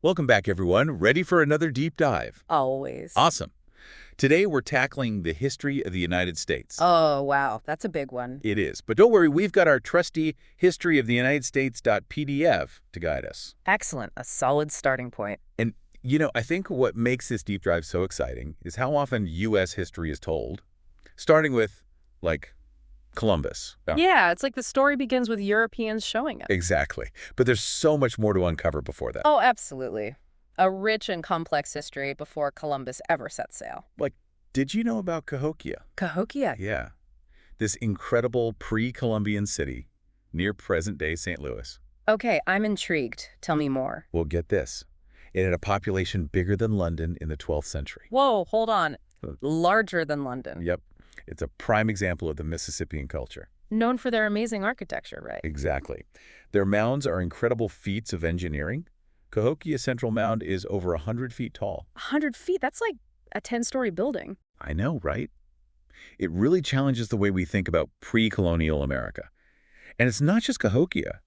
Welcome back, everyone. Ready for another deep dive? Always. Awesome. Today, we're tackling the history of the United States. Oh, wow. That's a big one. It is. But don't worry, we've got our trusty History of the United States.pdf to guide us. Excellent. A solid starting point. And, I think what makes this deep dive so exciting is how often U.S. history is told, starting with, like, Columbus. Yeah, it's like the story begins with Europeans showing up. Exactly. But there's so much more to uncover before that. Oh, absolutely. A rich and complex history before Columbus ever set sail. Like, did you know about Cahokia? Cahokia. Yeah. This incredible pre-Columbian city near present-day St. Louis. Okay, I'm intrigued. Tell me more. Well, get this. It had a population bigger than London in the 12th century. Whoa, hold on. Larger than London. Yep. It's a prime example of the Mississippian culture. Known for their amazing architecture, right? Exactly. Their mounds are incredible feats of engineering. Cahokia Central Mound is over 100 feet tall. 100 feet? That's like a 10-story building. I know, right? It really challenges the way we think about pre-colonial America. And it's not just Cahokia.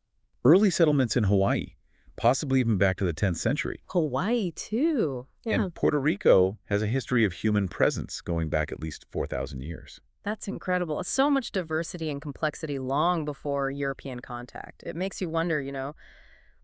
Early settlements in Hawaii, possibly even back to the 10th century. Hawaii, too. Yeah, And Puerto Rico has a history of human presence going back at least 4,000 years. that's incredible. So much diversity and complexity long before European contact. It makes you wonder,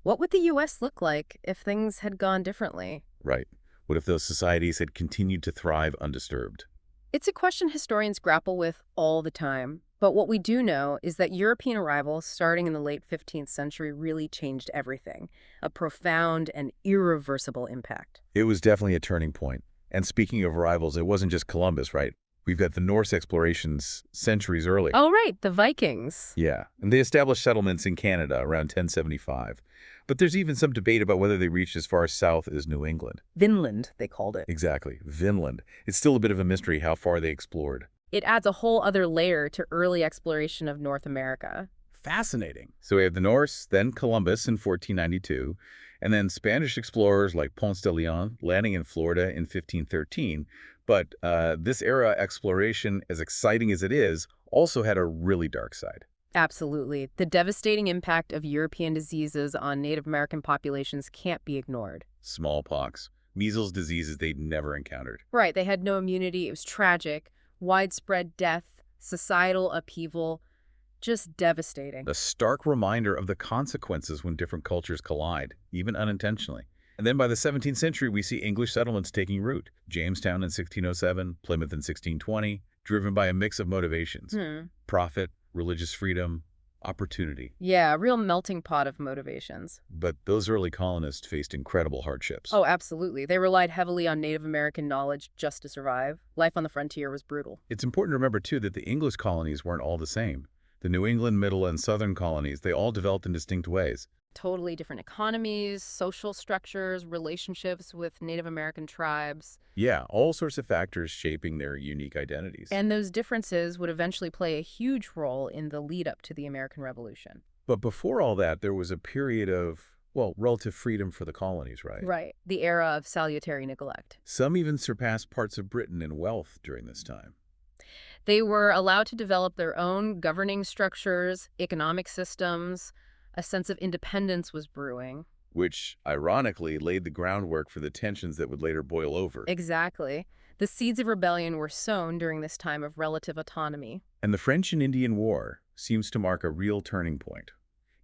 what would the U.S. look like if things had gone differently? Right. What if those societies had continued to thrive undisturbed? It's a question historians grapple with all the time. But what we do know is that European arrivals starting in the late 15th century really changed everything. A profound and irreversible impact. It was definitely a turning point. And speaking of arrivals, it wasn't just Columbus, right? We've got the Norse explorations centuries earlier. Oh, right, the Vikings. Yeah, and they established settlements in Canada around 1075. But there's even some debate about whether they reached as far south as New England. Vinland, they called it. Exactly, Vinland. It's still a bit of a mystery how far they explored. It adds a whole other layer to early exploration of North America. Fascinating. So we have the Norse, then Columbus in 1492, and then Spanish explorers like Ponce de Leon landing in Florida in 1513. But this era exploration, as exciting as it is, also had a really dark side. Absolutely. The devastating impact of European diseases on Native American populations can't be ignored. Smallpox, measles diseases they'd never encountered. Right, they had no immunity. It was tragic. Widespread death, societal upheaval, just devastating. A stark reminder of the consequences when different cultures collide, even unintentionally. And then by the 17th century, we see English settlements taking root. Jamestown in 1607, Plymouth in 1620, driven by a mix of motivations. Profit, religious freedom, opportunity. Yeah, a real melting pot of motivations. But those early colonists faced incredible hardships. Oh, absolutely. They relied heavily on Native American knowledge just to survive. Life on the frontier was brutal. It's important to remember, too, that the English colonies weren't all the same. The New England, Middle, and Southern colonies, they all developed in distinct ways. Totally different economies, social structures, relationships with Native American tribes. Yeah, all sorts of factors shaping their unique identities. And those differences would eventually play a huge role in the lead up to the American Revolution. But before all that, there was a period of, well, relative freedom for the colonies, right? Right. The era of salutary neglect. Some even surpassed parts of Britain in wealth during this time. They were allowed to develop their own governing structures, economic systems. A sense of independence was brewing. Which, ironically, laid the groundwork for the tensions that would later boil over. Exactly. The seeds of rebellion were sown during this time of relative autonomy. And the French and Indian War seems to mark a real turning point.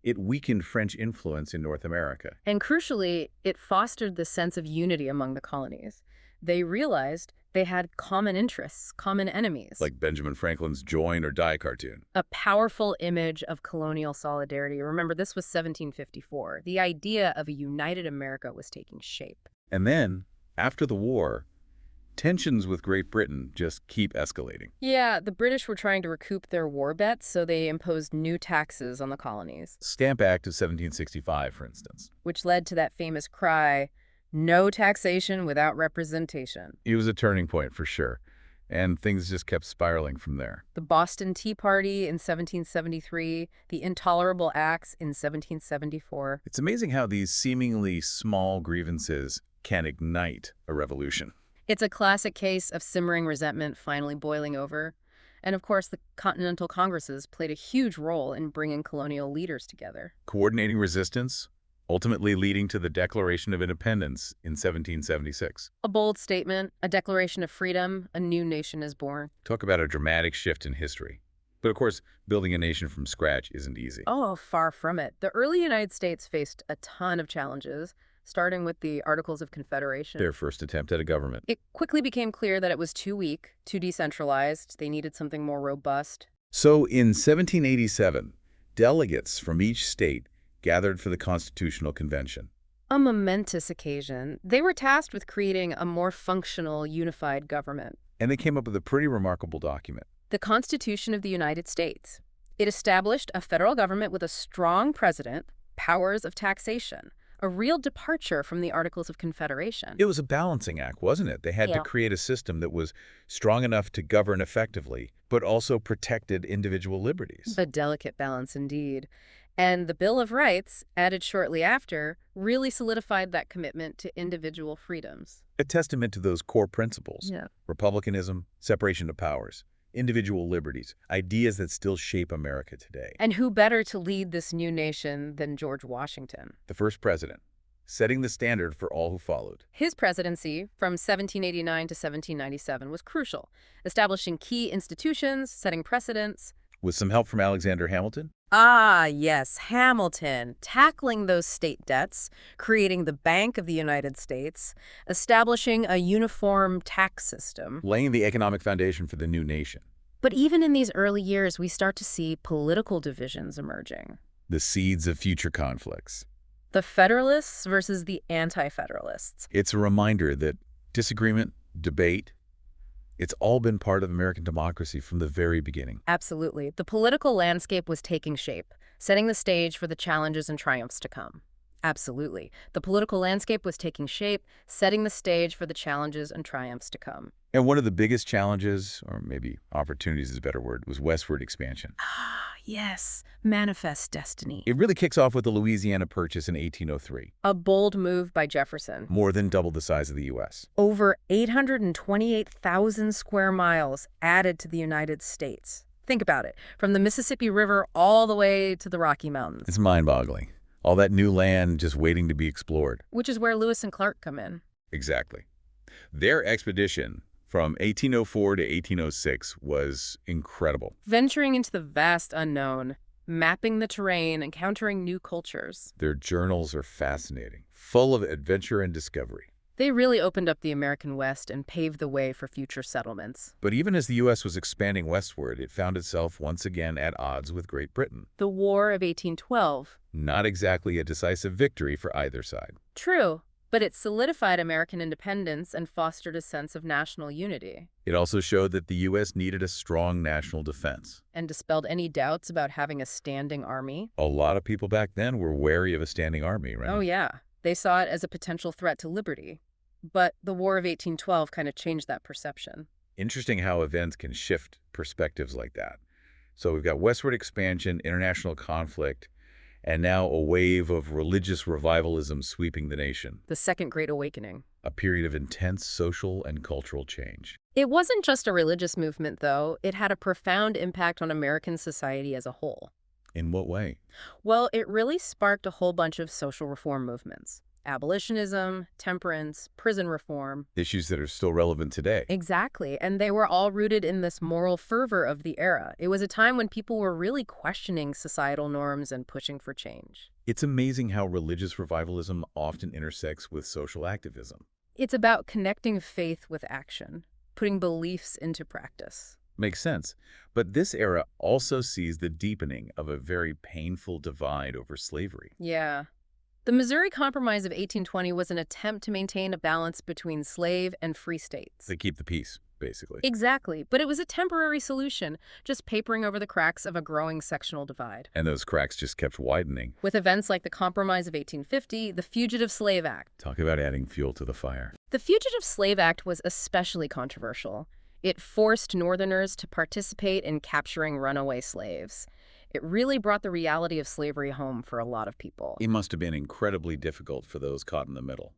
It weakened French influence in North America. And crucially, it fostered the sense of unity among the colonies. They realized they had common interests, common enemies. Like Benjamin Franklin's Join or Die cartoon. A powerful image of colonial solidarity. Remember, this was 1754. The idea of a united America was taking shape. And then, after the war, tensions with Great Britain just keep escalating. Yeah, the British were trying to recoup their war bets, so they imposed new taxes on the colonies. Stamp Act of 1765, for instance. Which led to that famous cry, "No taxation without representation." It was a turning point for sure, and things just kept spiraling from there. The Boston Tea Party in 1773, the Intolerable Acts in 1774. It's amazing how these seemingly small grievances can ignite a revolution. It's a classic case of simmering resentment finally boiling over. And of course, the Continental Congresses played a huge role in bringing colonial leaders together. Coordinating resistance, ultimately leading to the Declaration of Independence in 1776. A bold statement, a declaration of freedom, a new nation is born. Talk about a dramatic shift in history. But of course, building a nation from scratch isn't easy. Oh, far from it. The early United States faced a ton of challenges, starting with the Articles of Confederation. Their first attempt at a government. It quickly became clear that it was too weak, too decentralized. They needed something more robust. So in 1787, delegates from each state gathered for the Constitutional Convention. A momentous occasion. They were tasked with creating a more functional, unified government. And they came up with a pretty remarkable document. The Constitution of the United States. It established a federal government with a strong president, powers of taxation, a real departure from the Articles of Confederation. It was a balancing act, wasn't it? They had to create a system that was strong enough to govern effectively, but also protected individual liberties. A delicate balance indeed. And the Bill of Rights, added shortly after, really solidified that commitment to individual freedoms. A testament to those core principles. Republicanism, separation of powers, individual liberties, ideas that still shape America today. And who better to lead this new nation than George Washington? The first president, setting the standard for all who followed. His presidency, from 1789 to 1797, was crucial, establishing key institutions, setting precedents. With some help from Alexander Hamilton? Ah, yes, Hamilton, tackling those state debts, creating the Bank of the United States, establishing a uniform tax system. Laying the economic foundation for the new nation. But even in these early years, we start to see political divisions emerging. The seeds of future conflicts. The Federalists versus the Anti-Federalists. It's a reminder that disagreement, debate, it's all been part of American democracy from the very beginning. Absolutely. The political landscape was taking shape, setting the stage for the challenges and triumphs to come. Absolutely. The political landscape was taking shape, setting the stage for the challenges and triumphs to come. And one of the biggest challenges, or maybe opportunities is a better word, was westward expansion. Ah, yes. Manifest destiny. It really kicks off with the Louisiana Purchase in 1803. A bold move by Jefferson. More than double the size of the U.S. Over 828,000 square miles added to the United States. Think about it. From the Mississippi River all the way to the Rocky Mountains. It's mind-boggling. All that new land just waiting to be explored. Which is where Lewis and Clark come in. Exactly. Their expedition from 1804 to 1806 was incredible. Venturing into the vast unknown, mapping the terrain, encountering new cultures. Their journals are fascinating, full of adventure and discovery. They really opened up the American West and paved the way for future settlements. But even as the U.S. was expanding westward, it found itself once again at odds with Great Britain. The War of 1812. Not exactly a decisive victory for either side. True, but it solidified American independence and fostered a sense of national unity. It also showed that the U.S. needed a strong national defense. And dispelled any doubts about having a standing army. A lot of people back then were wary of a standing army, right? Oh, yeah. They saw it as a potential threat to liberty. But the War of 1812 kind of changed that perception. Interesting how events can shift perspectives like that. So we've got westward expansion, international conflict, and now a wave of religious revivalism sweeping the nation. The Second Great Awakening. A period of intense social and cultural change. It wasn't just a religious movement, though. It had a profound impact on American society as a whole. In what way? Well, it really sparked a whole bunch of social reform movements. Abolitionism, temperance, prison reform. Issues that are still relevant today. Exactly, and they were all rooted in this moral fervor of the era. It was a time when people were really questioning societal norms and pushing for change. It's amazing how religious revivalism often intersects with social activism. It's about connecting faith with action, putting beliefs into practice. Makes sense. But this era also sees the deepening of a very painful divide over slavery. Yeah. The Missouri Compromise of 1820 was an attempt to maintain a balance between slave and free states. They keep the peace, basically. Exactly, but it was a temporary solution, just papering over the cracks of a growing sectional divide. And those cracks just kept widening. With events like the Compromise of 1850, the Fugitive Slave Act. Talk about adding fuel to the fire. The Fugitive Slave Act was especially controversial. It forced Northerners to participate in capturing runaway slaves. It really brought the reality of slavery home for a lot of people. It must have been incredibly difficult for those caught in the middle,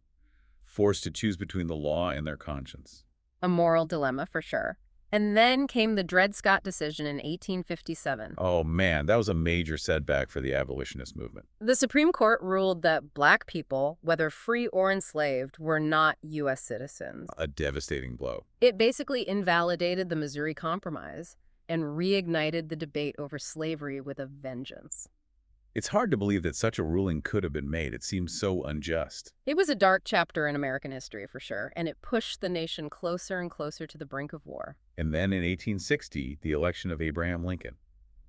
forced to choose between the law and their conscience. A moral dilemma, for sure. And then came the Dred Scott decision in 1857. Oh man, that was a major setback for the abolitionist movement. The Supreme Court ruled that Black people, whether free or enslaved, were not U.S. citizens. A devastating blow. It basically invalidated the Missouri Compromise and reignited the debate over slavery with a vengeance. It's hard to believe that such a ruling could have been made. It seems so unjust. It was a dark chapter in American history, for sure, and it pushed the nation closer and closer to the brink of war. And then in 1860, the election of Abraham Lincoln.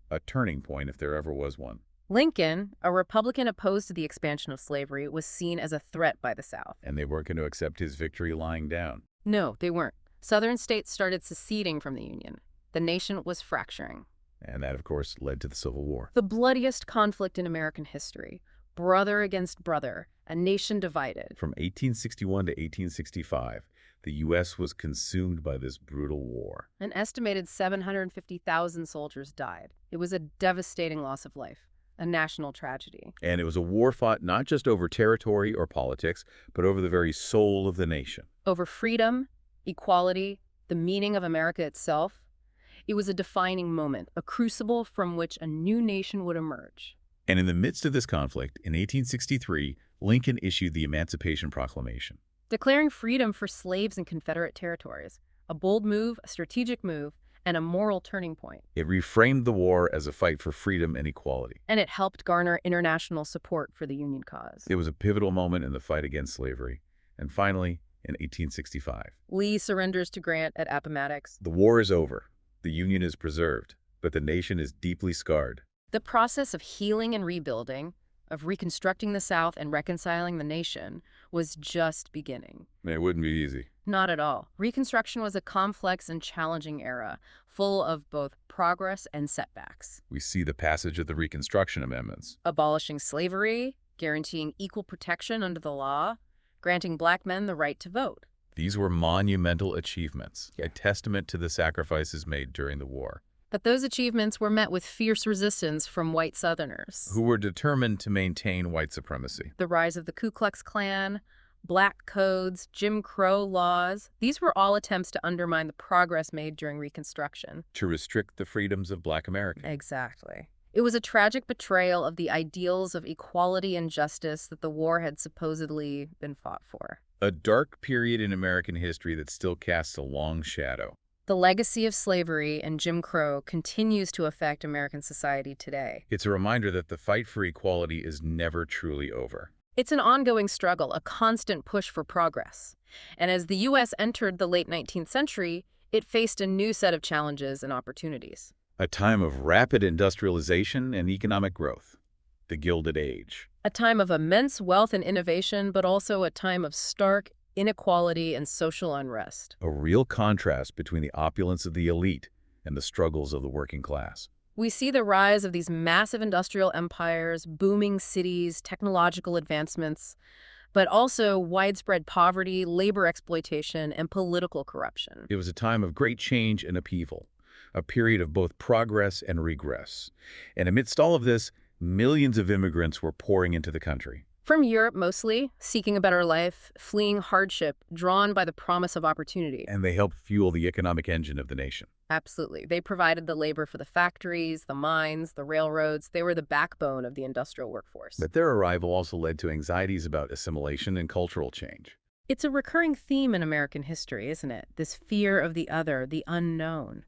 A turning point if there ever was one. Lincoln, a Republican opposed to the expansion of slavery, was seen as a threat by the South. And they weren't going to accept his victory lying down. No, they weren't. Southern states started seceding from the Union. The nation was fracturing. And that, of course, led to the Civil War. The bloodiest conflict in American history. Brother against brother, a nation divided. From 1861 to 1865, the U.S. was consumed by this brutal war. An estimated 750,000 soldiers died. It was a devastating loss of life, a national tragedy. And it was a war fought not just over territory or politics, but over the very soul of the nation. Over freedom, equality, the meaning of America itself. It was a defining moment, a crucible from which a new nation would emerge. And in the midst of this conflict, in 1863, Lincoln issued the Emancipation Proclamation, declaring freedom for slaves in Confederate territories. A bold move, a strategic move, and a moral turning point. It reframed the war as a fight for freedom and equality. And it helped garner international support for the Union cause. It was a pivotal moment in the fight against slavery. And finally, in 1865, Lee surrenders to Grant at Appomattox. the war is over. The Union is preserved, but the nation is deeply scarred. The process of healing and rebuilding, of reconstructing the South and reconciling the nation, was just beginning. It wouldn't be easy. Not at all. Reconstruction was a complex and challenging era, full of both progress and setbacks. We see the passage of the Reconstruction Amendments. Abolishing slavery, guaranteeing equal protection under the law, granting Black men the right to vote. These were monumental achievements, a testament to the sacrifices made during the war, But those achievements were met with fierce resistance from white Southerners. who were determined to maintain white supremacy. The rise of the Ku Klux Klan, Black codes, Jim Crow laws, these were all attempts to undermine the progress made during Reconstruction. To restrict the freedoms of Black Americans. Exactly. It was a tragic betrayal of the ideals of equality and justice that the war had supposedly been fought for. A dark period in American history that still casts a long shadow. The legacy of slavery and Jim Crow continues to affect American society today. It's a reminder that the fight for equality is never truly over. It's an ongoing struggle, a constant push for progress. And as the U.S. entered the late 19th century, it faced a new set of challenges and opportunities. A time of rapid industrialization and economic growth. The Gilded Age. A time of immense wealth and innovation, but also a time of stark inequality and social unrest. A real contrast between the opulence of the elite and the struggles of the working class. We see the rise of these massive industrial empires, booming cities, technological advancements, but also widespread poverty, labor exploitation, and political corruption. It was a time of great change and upheaval, a period of both progress and regress. And amidst all of this, millions of immigrants were pouring into the country. From Europe mostly, seeking a better life, fleeing hardship, drawn by the promise of opportunity. And they helped fuel the economic engine of the nation. Absolutely. They provided the labor for the factories, the mines, the railroads. They were the backbone of the industrial workforce. But their arrival also led to anxieties about assimilation and cultural change. It's a recurring theme in American history, isn't it? This fear of the other, the unknown.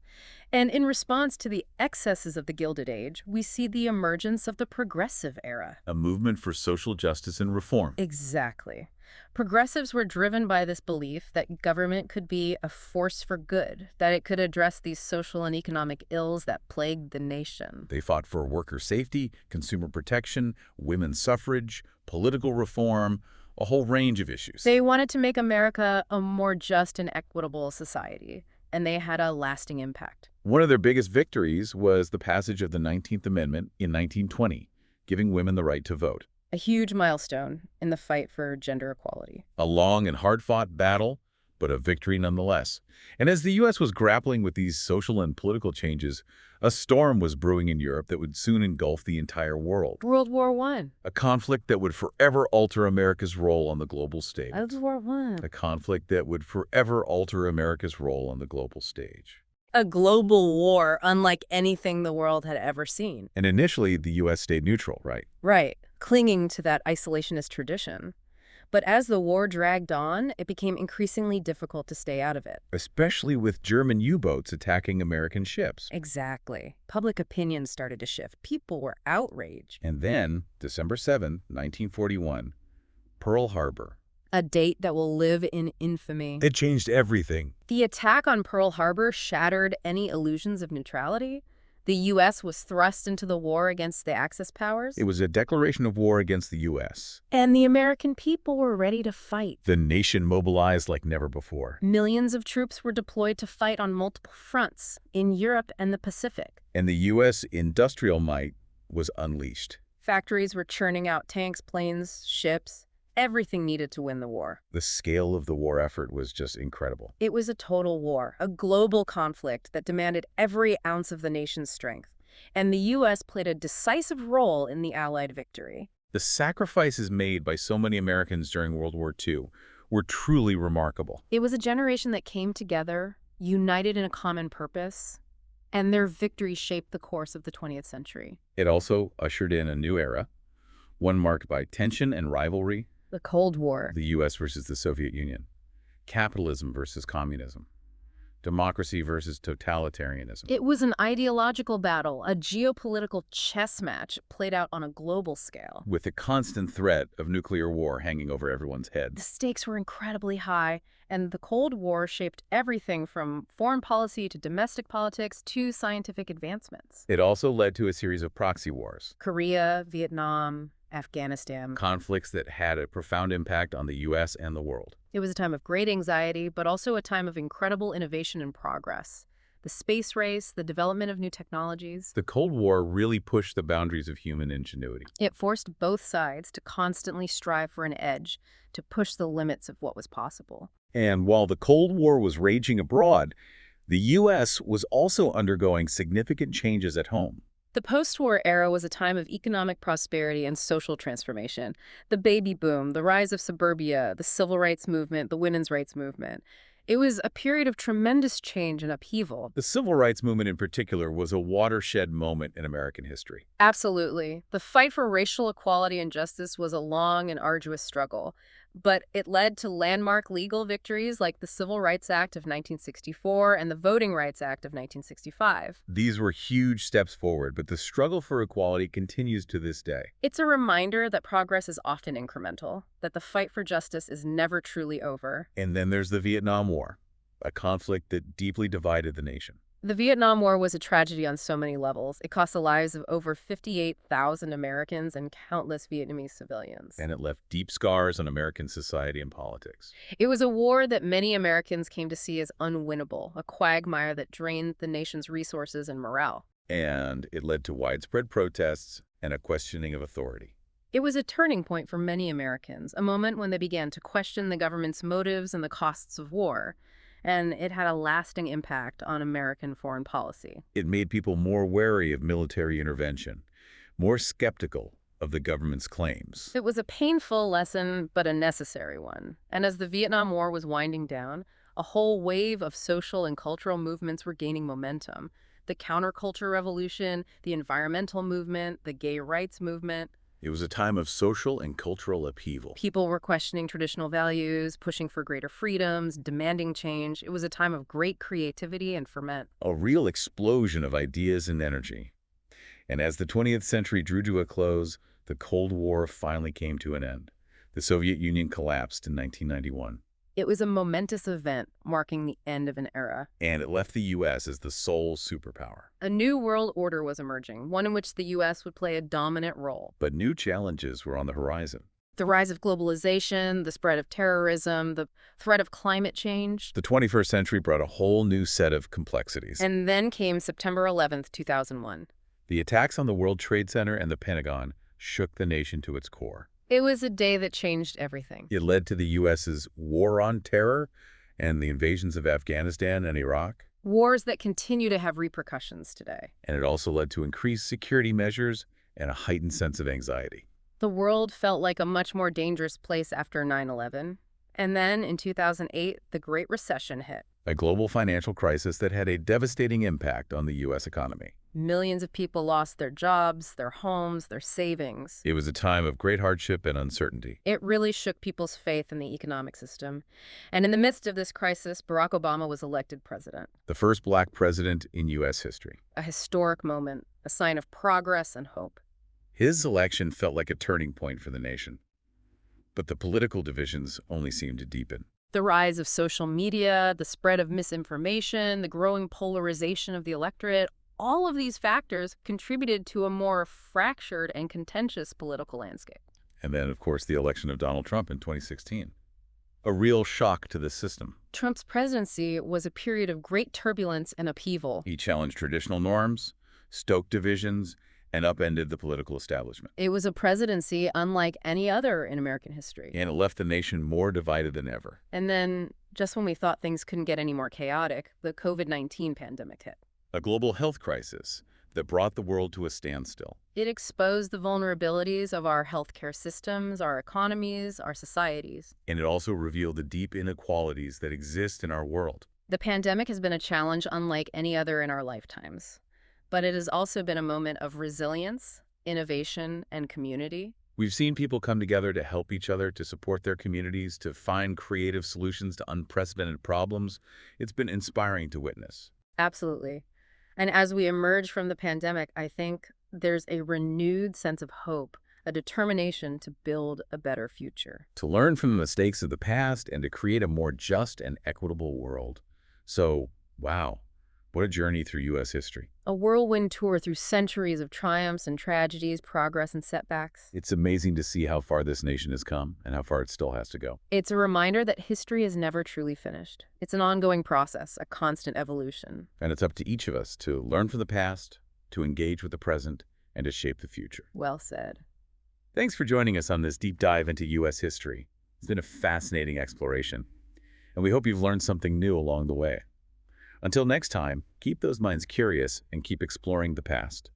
And in response to the excesses of the Gilded Age, we see the emergence of the Progressive Era. A movement for social justice and reform. Exactly. Progressives were driven by this belief that government could be a force for good, that it could address these social and economic ills that plagued the nation. They fought for worker safety, consumer protection, women's suffrage, political reform, a whole range of issues. They wanted to make America a more just and equitable society, and they had a lasting impact. One of their biggest victories was the passage of the 19th Amendment in 1920, giving women the right to vote. A huge milestone in the fight for gender equality. A long and hard-fought battle, but a victory nonetheless. And as the U.S. was grappling with these social and political changes, a storm was brewing in Europe that would soon engulf the entire world. World War I. A conflict that would forever alter America's role on the global stage. World War I. A conflict that would forever alter America's role on the global stage. A global war unlike anything the world had ever seen. And initially, the U.S. stayed neutral, right? Right, clinging to that isolationist tradition. But as the war dragged on, it became increasingly difficult to stay out of it. Especially with German U-boats attacking American ships. Exactly. Public opinion started to shift. People were outraged. And then, December 7, 1941, Pearl Harbor. A date that will live in infamy. It changed everything. The attack on Pearl Harbor shattered any illusions of neutrality. The U.S. was thrust into the war against the Axis powers. It was a declaration of war against the U.S. And the American people were ready to fight. The nation mobilized like never before. Millions of troops were deployed to fight on multiple fronts in Europe and the Pacific. And the U.S. industrial might was unleashed. Factories were churning out tanks, planes, ships, everything needed to win the war. The scale of the war effort was just incredible. It was a total war, a global conflict that demanded every ounce of the nation's strength. And the U.S. played a decisive role in the Allied victory. The sacrifices made by so many Americans during World War II were truly remarkable. It was a generation that came together, united in a common purpose, and their victory shaped the course of the 20th century. It also ushered in a new era, one marked by tension and rivalry. The Cold War. The U.S. versus the Soviet Union. Capitalism versus communism. Democracy versus totalitarianism. It was an ideological battle, a geopolitical chess match played out on a global scale. With the constant threat of nuclear war hanging over everyone's The heads. stakes were incredibly high, and the Cold War shaped everything from foreign policy to domestic politics to scientific advancements. It also led to a series of proxy wars. Korea, Vietnam, Afghanistan. Conflicts that had a profound impact on the U.S. and the world. It was a time of great anxiety, but also a time of incredible innovation and progress. The space race, the development of new technologies. The Cold War really pushed the boundaries of human ingenuity. It forced both sides to constantly strive for an edge, to push the limits of what was possible. And while the Cold War was raging abroad, the U.S. was also undergoing significant changes at home. The post-war era was a time of economic prosperity and social transformation. The baby boom, the rise of suburbia, the civil rights movement, the women's rights movement. It was a period of tremendous change and upheaval. The civil rights movement in particular was a watershed moment in American history. Absolutely. The fight for racial equality and justice was a long and arduous struggle, but it led to landmark legal victories like the Civil Rights Act of 1964 and the Voting Rights Act of 1965. These were huge steps forward, but the struggle for equality continues to this day. It's a reminder that progress is often incremental, that the fight for justice is never truly over. And then there's the Vietnam War, a conflict that deeply divided the nation. The Vietnam War was a tragedy on so many levels. It cost the lives of over 58,000 Americans and countless Vietnamese civilians. And it left deep scars on American society and politics. It was a war that many Americans came to see as unwinnable, a quagmire that drained the nation's resources and morale. And it led to widespread protests and a questioning of authority. It was a turning point for many Americans, a moment when they began to question the government's motives and the costs of war. And it had a lasting impact on American foreign policy. It made people more wary of military intervention, more skeptical of the government's claims. It was a painful lesson, but a necessary one. And as the Vietnam War was winding down, a whole wave of social and cultural movements were gaining momentum. The counterculture revolution, the environmental movement, the gay rights movement. It was a time of social and cultural upheaval. People were questioning traditional values, pushing for greater freedoms, demanding change. It was a time of great creativity and ferment. A real explosion of ideas and energy. And as the 20th century drew to a close, the Cold War finally came to an end. The Soviet Union collapsed in 1991. It was a momentous event marking the end of an era. And it left the U.S. as the sole superpower. A new world order was emerging, one in which the U.S. would play a dominant role. But new challenges were on the horizon. The rise of globalization, the spread of terrorism, the threat of climate change. The 21st century brought a whole new set of complexities. And then came September 11th, 2001. The attacks on the World Trade Center and the Pentagon shook the nation to its core. It was a day that changed everything. It led to the U.S.'s war on terror and the invasions of Afghanistan and Iraq. Wars that continue to have repercussions today. And it also led to increased security measures and a heightened sense of anxiety. The world felt like a much more dangerous place after 9/11. And then, in 2008, the Great Recession hit. a global financial crisis that had a devastating impact on the U.S. economy. Millions of people lost their jobs, their homes, their savings. It was a time of great hardship and uncertainty. It really shook people's faith in the economic system. And in the midst of this crisis, Barack Obama was elected president. The first black president in U.S. history. A historic moment, a sign of progress and hope. His election felt like a turning point for the nation. But the political divisions only seemed to deepen. The rise of social media, the spread of misinformation, the growing polarization of the electorate, all of these factors contributed to a more fractured and contentious political landscape. And then, of course, the election of Donald Trump in 2016. A real shock to the system. Trump's presidency was a period of great turbulence and upheaval. He challenged traditional norms, stoked divisions, and upended the political establishment. It was a presidency unlike any other in American history. And it left the nation more divided than ever. And then, just when we thought things couldn't get any more chaotic, the COVID-19 pandemic hit. A global health crisis that brought the world to a standstill. It exposed the vulnerabilities of our healthcare systems, our economies, our societies. And it also revealed the deep inequalities that exist in our world. The pandemic has been a challenge unlike any other in our lifetimes. But it has also been a moment of resilience, innovation, and community. We've seen people come together to help each other, to support their communities, to find creative solutions to unprecedented problems. It's been inspiring to witness. Absolutely. And as we emerge from the pandemic, I think there's a renewed sense of hope, a determination to build a better future. To learn from the mistakes of the past and to create a more just and equitable world. So, wow, what a journey through U.S. history. A whirlwind tour through centuries of triumphs and tragedies, progress and setbacks. It's amazing to see how far this nation has come and how far it still has to go. It's a reminder that history is never truly finished. It's an ongoing process, a constant evolution. And it's up to each of us to learn from the past, to engage with the present, and to shape the future. Well said. Thanks for joining us on this deep dive into U.S. history. It's been a fascinating exploration, and we hope you've learned something new along the way. Until next time, keep those minds curious and keep exploring the past.